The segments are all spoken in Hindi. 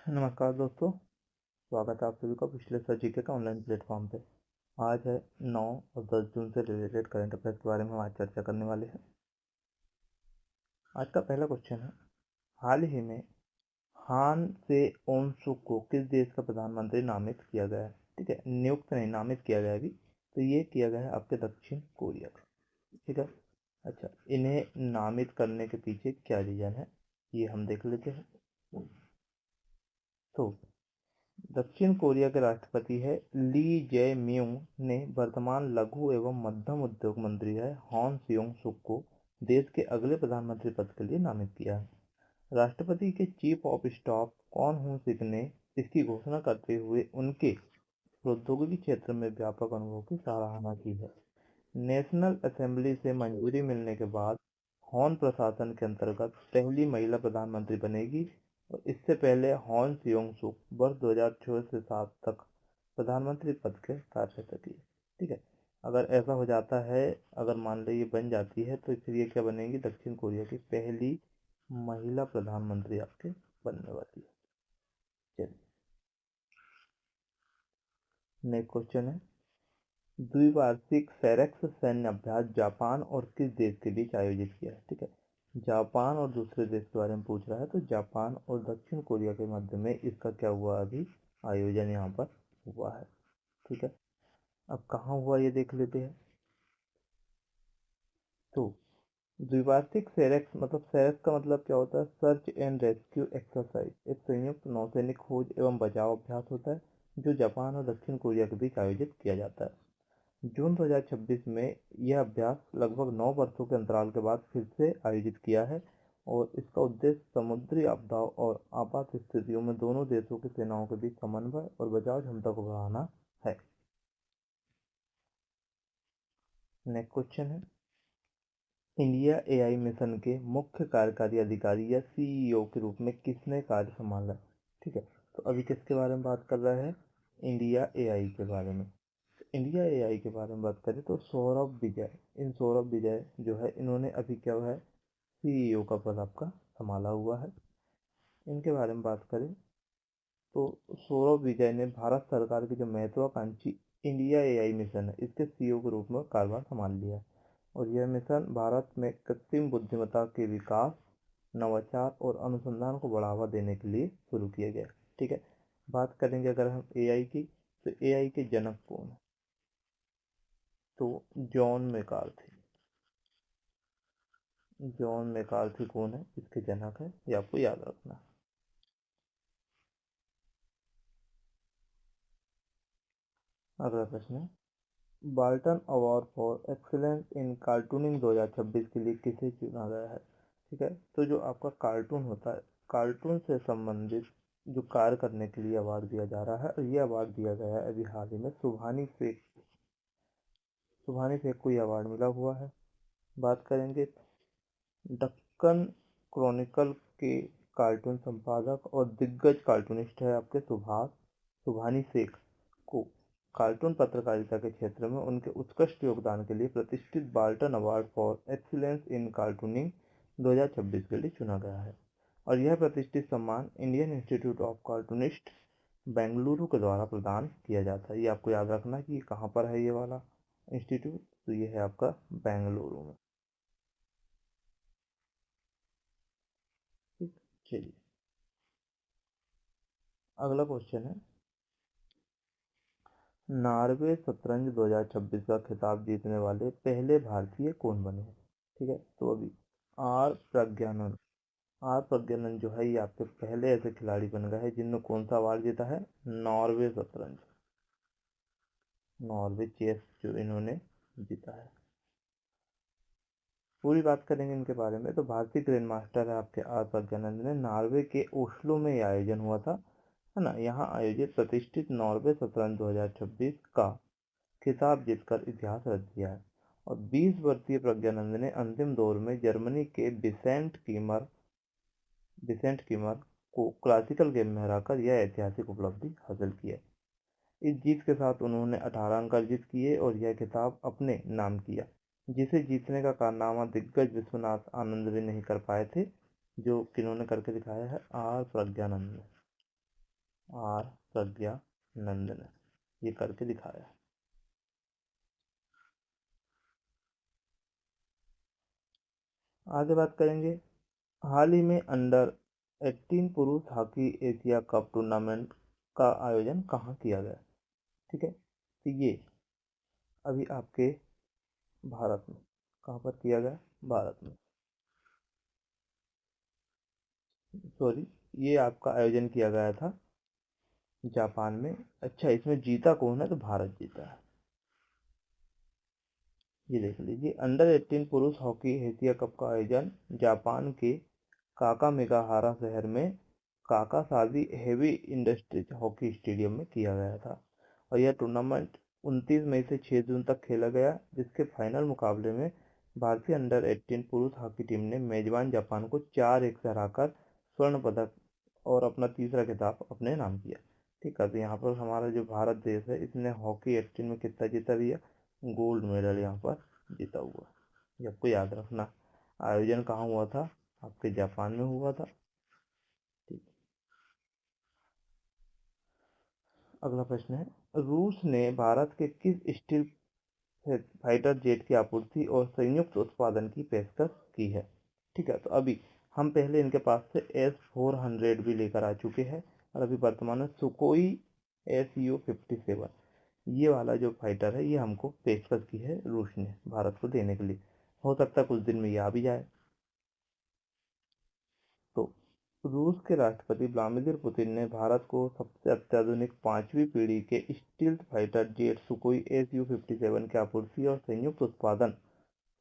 नमस्कार दोस्तों, स्वागत है आप सभी का पिछले सर जीके का ऑनलाइन प्लेटफॉर्म पे। आज है 9 और 10 जून से रिलेटेड करंट अफेयर्स के बारे में हम आज चर्चा करने वाले हैं। आज का पहला क्वेश्चन है, हाल ही में हान से ओन सुक को किस देश का प्रधानमंत्री नामित किया गया है? ठीक है, नियुक्त नहीं, नामित किया गया है अभी। तो ये किया गया है आपके दक्षिण कोरिया का। ठीक है, अच्छा, इन्हें नामित करने के पीछे क्या रीजन है ये हम देख लेते हैं। तो दक्षिण कोरिया के राष्ट्रपति है ली जय म्यूंग ने वर्तमान लघु एवं मध्यम उद्योग मंत्री है हॉन सियोंग सुक को देश के अगले प्रधानमंत्री पद के लिए नामित किया है। राष्ट्रपति के चीफ ऑफ स्टाफ कॉन हूं सिक ने इसकी घोषणा करते हुए उनके प्रौद्योगिकी क्षेत्र में व्यापक अनुभव की सराहना की है। नेशनल असेंबली से मंजूरी मिलने के बाद हॉन प्रशासन के अंतर्गत पहली महिला प्रधानमंत्री बनेगी और इससे पहले हॉन सियोंग सुक वर्ष 2006 से 7 तक प्रधानमंत्री पद के कार्यरत थी। ठीक है, अगर ऐसा हो जाता है, अगर मान लो ये बन जाती है, तो फिर ये क्या बनेगी? दक्षिण कोरिया की पहली महिला प्रधानमंत्री आपके बनने वाली है। चलिए, नेक्स्ट क्वेश्चन है, द्विवार्षिक सेरेक्स सैन्य अभ्यास जापान और किस देश के बीच आयोजित किया है? ठीक है, जापान और दूसरे देश के बारे में पूछ रहा है, तो जापान और दक्षिण कोरिया के मध्य में इसका क्या हुआ? अभी आयोजन यहाँ पर हुआ है। ठीक है, अब कहाँ हुआ ये देख लेते हैं। तो द्विवार्षिक सेरेक्स मतलब, सेरेक्स का मतलब क्या होता है? सर्च एंड रेस्क्यू एक्सरसाइज, एक संयुक्त नौसैनिक खोज एवं बचाव अभ्यास होता है जो जापान और दक्षिण कोरिया के बीच आयोजित किया जाता है। जून 2026 में यह अभ्यास लगभग 9 वर्षों के अंतराल के बाद फिर से आयोजित किया है और इसका उद्देश्य समुद्री आपदाओं और आपात स्थितियों में दोनों देशों की सेनाओं के बीच समन्वय और बचाव क्षमता को बढ़ाना है। नेक्स्ट क्वेश्चन है, इंडिया एआई मिशन के मुख्य कार्यकारी अधिकारी या सीईओ के रूप में किसने कार्य संभाला? ठीक है, तो अभी किसके बारे में बात कर रहा है? इंडिया एआई के बारे में। इंडिया एआई के बारे में बात करें तो सौरभ विजय, इन सौरभ विजय जो है, इन्होंने अभी क्या है? सीईओ का पद आपका संभाला हुआ है। इनके बारे में बात करें तो सौरभ विजय ने भारत सरकार की जो महत्वाकांक्षी इंडिया एआई मिशन है, इसके सीईओ के रूप में कार्यभार संभाल लिया है और यह मिशन भारत में कृत्रिम बुद्धिमत्ता के विकास, नवाचार और अनुसंधान को बढ़ावा देने के लिए शुरू किया गया। ठीक है, बात करेंगे अगर हम एआई की, तो एआई के जनक कौन है? तो जॉन मैकार्थी। जॉन मैकार्थी कौन है? इसके जनक है, ये आपको याद रखना। अगला प्रश्न है, Barton award for excellence in cartooning 2026 के लिए किसे चुना गया है? ठीक है, तो जो आपका कार्टून होता है, कार्टून से संबंधित जो कार्य करने के लिए अवार्ड दिया जा रहा है, और ये अवार्ड दिया गया है अभी हाल ही में सुभानी शेख। सुभानी शेख को ये अवार्ड मिला हुआ है। बात करेंगे दक्कन क्रॉनिकल के कार्टून संपादक और दिग्गज कार्टूनिस्ट है आपके सुभानी शेख को कार्टून पत्रकारिता के क्षेत्र में उनके उत्कृष्ट योगदान के लिए प्रतिष्ठित Barton award for excellence in cartooning 2026 के लिए चुना गया है और यह प्रतिष्ठित सम्मान Indian institute of cartoonist Bengaluru के द्वारा प्रदान किया जाता है। ये आपको याद रखना कि कहाँ पर है ये वाला इंस्टीट्यूट, तो ये है आपका बेंगलुरु में। ठीक, चलिए, अगला क्वेश्चन है, नॉर्वे शतरंज 2026 का खिताब जीतने वाले पहले भारतीय कौन बने? ठीक है, तो अभी आर प्रज्ञानंद। आर प्रज्ञानंद जो है, ये आपके पहले ऐसे खिलाड़ी बन गए हैं जिन्होंने कौन सा अवार्ड जीता है? नॉर्वे शतरंज, नॉर्वे चेस जो इन्होंने जीता है। पूरी बात करेंगे इनके बारे में, तो भारतीय ग्रैंड मास्टर है आपके आर प्रज्ञानंद ने नॉर्वे के ओस्लो में ये आयोजन हुआ था, है ना, यहाँ आयोजित प्रतिष्ठित नॉर्वे शतरंज 2026 का खिताब जीतकर इतिहास रच दिया है और 20 वर्षीय प्रज्ञानंद ने अंतिम दौर में जर्मनी के बिसेंट कीमर को क्लासिकल गेम में हराकर यह ऐतिहासिक उपलब्धि हासिल की है। इस जीत के साथ उन्होंने 18 अंक अर्जित किए और यह खिताब अपने नाम किया, जिसे जीतने का कारनामा दिग्गज विश्वनाथ आनंद भी नहीं कर पाए थे, जो किन्होंने करके दिखाया है? आर प्रज्ञानंद ने। आर प्रज्ञा नंदन, ये करके दिखाया। आगे बात करेंगे, हाल ही में अंडर 18 पुरुष हॉकी एशिया कप टूर्नामेंट का आयोजन कहाँ किया गया? ठीक है, तो ये अभी आपके भारत में, कहाँ पर किया गया? भारत में, सॉरी, ये आपका आयोजन किया गया था जापान में। अच्छा, इसमें जीता कौन है? तो भारत जीता है। ये देख लीजिए, अंडर 18 पुरुष हॉकी एशिया कप का आयोजन जापान के काकामेगाहारा शहर में काकासाजी हेवी इंडस्ट्रीज हॉकी स्टेडियम में किया गया था, और यह टूर्नामेंट 29 मई से 6 जून तक खेला गया, जिसके फाइनल मुकाबले में भारतीय अंडर 18 पुरुष हॉकी टीम ने मेजबान जापान को 4-1 से हराकर स्वर्ण पदक और अपना तीसरा खिताब अपने नाम किया। ठीक है, तो यहाँ पर हमारा जो भारत देश है, इसने हॉकी 18 में कितना जीता भी है? गोल्ड मेडल यहाँ पर जीता हुआ। ये आपको याद रखना। आयोजन कहाँ हुआ था? आपके जापान में हुआ था। ठीक, अगला प्रश्न है, रूस ने भारत के किस स्टील फाइटर जेट की आपूर्ति और संयुक्त उत्पादन की पेशकश की है? ठीक है, तो अभी हम पहले इनके पास से S-400 भी लेकर आ चुके हैं, और अभी वर्तमान में सुकोई Su-57, ये वाला जो फाइटर है, ये हमको पेशकश की है रूस ने भारत को देने के लिए। हो सकता है कुछ दिन में ये आ भी जाए। तो रूस के राष्ट्रपति व्लादिमीर पुतिन ने भारत को सबसे अत्याधुनिक 5वीं पीढ़ी के स्टील्थ फाइटर जेट सुकोई Su-57 की आपूर्ति और संयुक्त उत्पादन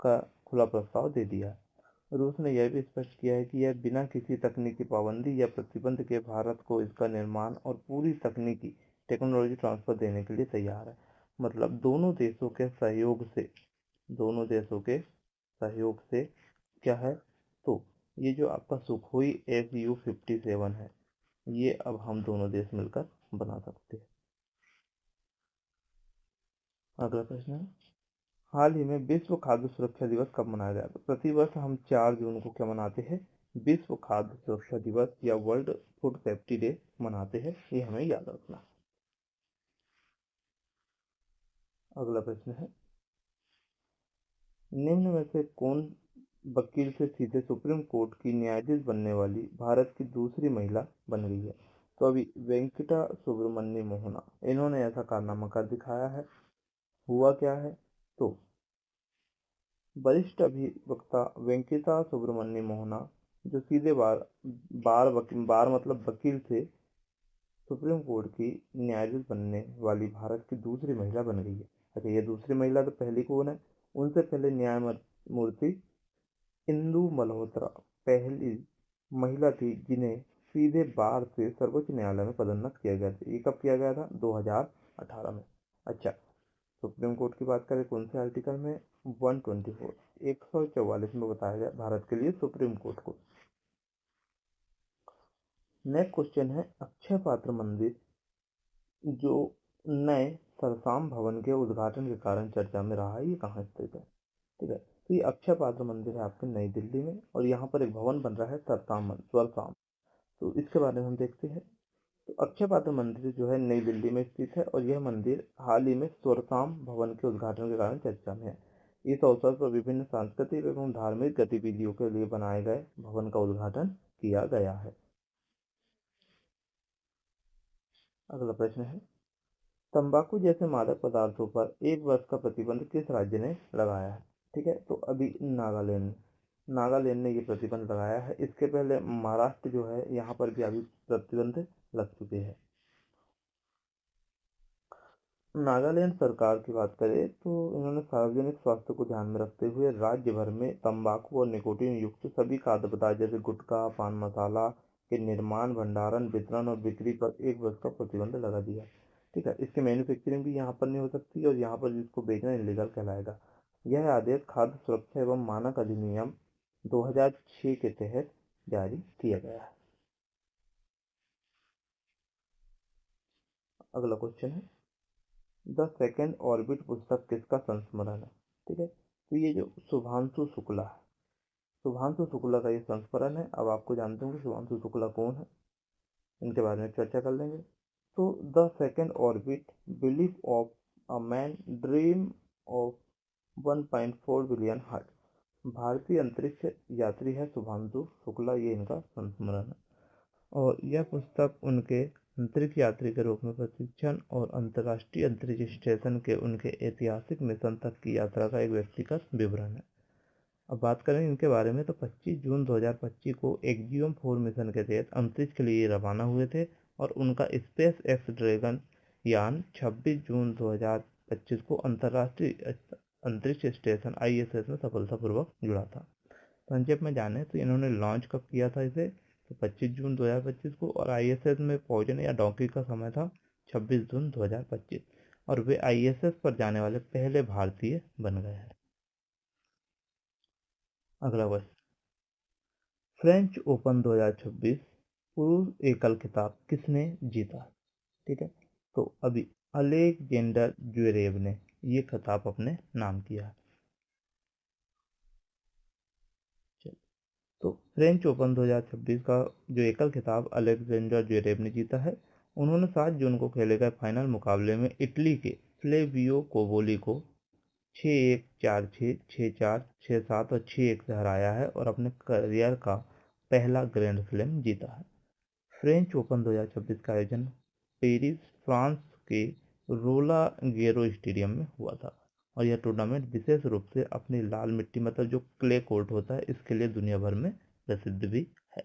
का खुला प्रस्ताव दे दिया है। रूस ने यह भी स्पष्ट किया है कि यह बिना किसी तकनीकी पाबंदी या प्रतिबंध के भारत को इसका निर्माण और पूरी तकनीकी टेक्नोलॉजी ट्रांसफर देने के लिए तैयार है। मतलब दोनों देशों के सहयोग से क्या है? तो ये जो आपका सुखोई Su-57 है, ये अब हम दोनों देश मिलकर बना सकते हैं। अगला प्रश्न है, हाल ही में विश्व खाद्य सुरक्षा दिवस कब मनाया गया? तो प्रतिवर्ष हम 4 जून को क्या मनाते हैं? विश्व खाद्य सुरक्षा दिवस या वर्ल्ड फूड सेफ्टी डे मनाते हैं, ये हमें याद रखना। अगला प्रश्न है, निम्न में से कौन वकील से सीधे सुप्रीम कोर्ट की न्यायाधीश बनने वाली भारत की दूसरी महिला बन गई है? तो अभी वेंकटा सुब्रमण्य मोहना, इन्होंने ऐसा कारनामा कर दिखाया है। हुआ क्या है? तो वरिष्ठ अधिवक्ता वेंकटा सुब्रमण्य मोहना, जो सीधे बार मतलब वकील से सुप्रीम कोर्ट की न्यायाधीश बनने वाली भारत की दूसरी महिला बन गई है। अच्छा, ये दूसरी महिला तो पहली कौन है? उनसे पहले न्यायमूर्ति इंदु मल्होत्रा पहली महिला थी जिन्हें सीधे बार से सर्वोच्च न्यायालय में पदोन्नत किया गया था। ये कब किया गया था? 2018 में। अच्छा, सुप्रीम कोर्ट की बात करें कौन से आर्टिकल में? 144 में बताया गया भारत के लिए सुप्रीम कोर्ट को। नेक्स्ट क्वेश्चन है, अक्षय पात्र मंदिर जो नए सरसाम भवन के उद्घाटन के कारण चर्चा में रहा है, ये कहाँ स्थित है? ठीक है, तो ये अक्षय पात्र मंदिर है आपके नई दिल्ली में, और यहाँ पर एक भवन बन रहा है स्वरसाम। तो इसके बारे में हम देखते हैं। तो अक्षय पात्र मंदिर जो है नई दिल्ली में स्थित है, और यह मंदिर हाल ही में स्वरसाम भवन के उद्घाटन के कारण चर्चा में है। इस अवसर पर विभिन्न सांस्कृतिक एवं धार्मिक गतिविधियों के लिए बनाए गए भवन का उद्घाटन किया गया है। अगला प्रश्न है, तंबाकू जैसे मादक पदार्थों पर 1 वर्ष का प्रतिबंध किस राज्य ने लगाया है? ठीक है, तो अभी नागालैंड ने ये प्रतिबंध लगाया है। इसके पहले महाराष्ट्र जो है, यहाँ पर भी अभी प्रतिबंध लग चुके हैं। नागालैंड सरकार की बात करें तो इन्होंने सार्वजनिक स्वास्थ्य को ध्यान में रखते हुए राज्य भर में तंबाकू और निकोटीन युक्त सभी खाद्य पदार्थ जैसे गुटखा, पान मसाला के निर्माण, भंडारण, वितरण और बिक्री पर 1 वर्ष का प्रतिबंध लगा दिया। ठीक है, इसकी मैन्युफैक्चरिंग भी यहाँ पर नहीं हो सकती, और यहाँ पर जिसको बेचना इलीगल कहलाएगा। यह आदेश खाद्य सुरक्षा एवं मानक अधिनियम 2006 के तहत जारी किया गया है। अगला क्वेश्चन है, द सेकेंड ऑर्बिट पुस्तक किसका संस्मरण है? ठीक है, तो ये जो शुभांशु शुक्ला का ये संस्मरण है। अब आपको जानते होंगे शुभांशु शुक्ला कौन है? इनके बारे में चर्चा कर लेंगे। तो the second orbit, belief of a man, dream of 1.4 billion heart. भारतीय अंतरिक्ष यात्री है शुभांशु शुक्ला, ये इनका संस्मरण है। और यह पुस्तक उनके अंतरिक्ष यात्री के रूप में प्रशिक्षण और अंतर्राष्ट्रीय अंतरिक्ष स्टेशन के उनके ऐतिहासिक मिशन तक की यात्रा का एक व्यक्तिगत विवरण है। अब बात करें इनके बारे में, तो 25 जून 2025 को एक्जियम 4 मिशन के तहत अंतरिक्ष के लिए रवाना हुए थे और उनका स्पेस एक्स ड्रैगन यान 26 जून 2025 को अंतर्राष्ट्रीय अंतरिक्ष स्टेशन ISS में सफलतापूर्वक जुड़ा था। संक्षेप में जाने तो इन्होंने लॉन्च कब किया था इसे, तो 25 जून 2025 को, और ISS में पहुंचने या डॉकिंग का समय था 26 जून 2025, और वे ISS पर जाने वाले पहले भारतीय बन गए हैं। अगला क्वेश्चन, फ्रेंच ओपन 2026 पुरुष एकल खिताब किसने जीता? ठीक है, तो अभी अलेक्जेंडर ज्वेरेव ने ये खिताब अपने नाम किया है। तो फ्रेंच ओपन 2026 का जो एकल खिताब अलेक्जेंडर ज्वेरेव ने जीता है। उन्होंने 7 जून को खेले गए फाइनल मुकाबले में इटली के फ्लेवियो कोबोली को 6-1, 4-6, 6-4, 6-7 और 6-1 से हराया है और अपने करियर का पहला ग्रैंड स्लैम जीता है। फ्रेंच ओपन 2026 का आयोजन पेरिस, फ्रांस के रोला गेरो स्टेडियम में हुआ था और यह टूर्नामेंट विशेष रूप से अपनी लाल मिट्टी, मतलब जो क्ले कोर्ट होता है, इसके लिए दुनिया भर में प्रसिद्ध भी है।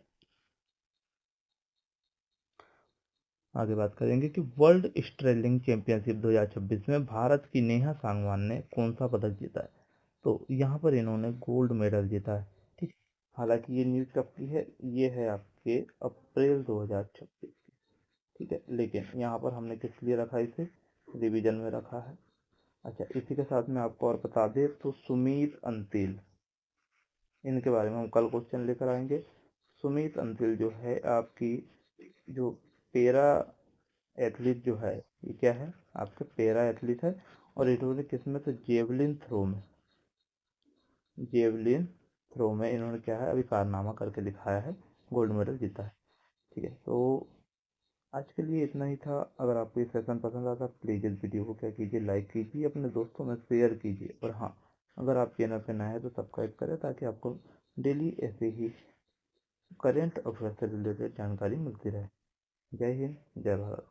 आगे बात करेंगे कि वर्ल्ड स्ट्रेलिंग चैंपियनशिप 2026 में भारत की नेहा सांगवान ने कौन सा पदक जीता है? तो यहाँ पर इन्होंने गोल्ड मेडल जीता है। ठीक, हालांकि ये न्यूज़ कब की है, ये है आपके अप्रैल 2026 की। ठीक है, लेकिन यहाँ पर हमने किस लिए रखा, इसे रिवीजन में रखा है। अच्छा, इसी के साथ में आपको और बता दें तो सुमीत अंतिल, इनके बारे में हम कल क्वेश्चन लेकर आएंगे। सुमीत अंतिल जो है आपकी जो पेरा एथलीट जो है, ये क्या है आपके पेरा एथलीट है और इन्होंने किसमें, तो जेवलिन थ्रो में इन्होंने क्या है अभी कारनामा करके दिखाया है, गोल्ड मेडल जीता है। ठीक है, तो आज के लिए इतना ही था। अगर आपको ये सेशन पसंद आता प्लीज़ इस वीडियो को क्या कीजिए, लाइक कीजिए, अपने दोस्तों में शेयर कीजिए, और हाँ, अगर आप चैनल पर नए हैं तो सब्सक्राइब करें ताकि आपको डेली ऐसे ही करंट अफेयर से रिलेटेड जानकारी मिलती रहे। जय हिंद, जय भारत।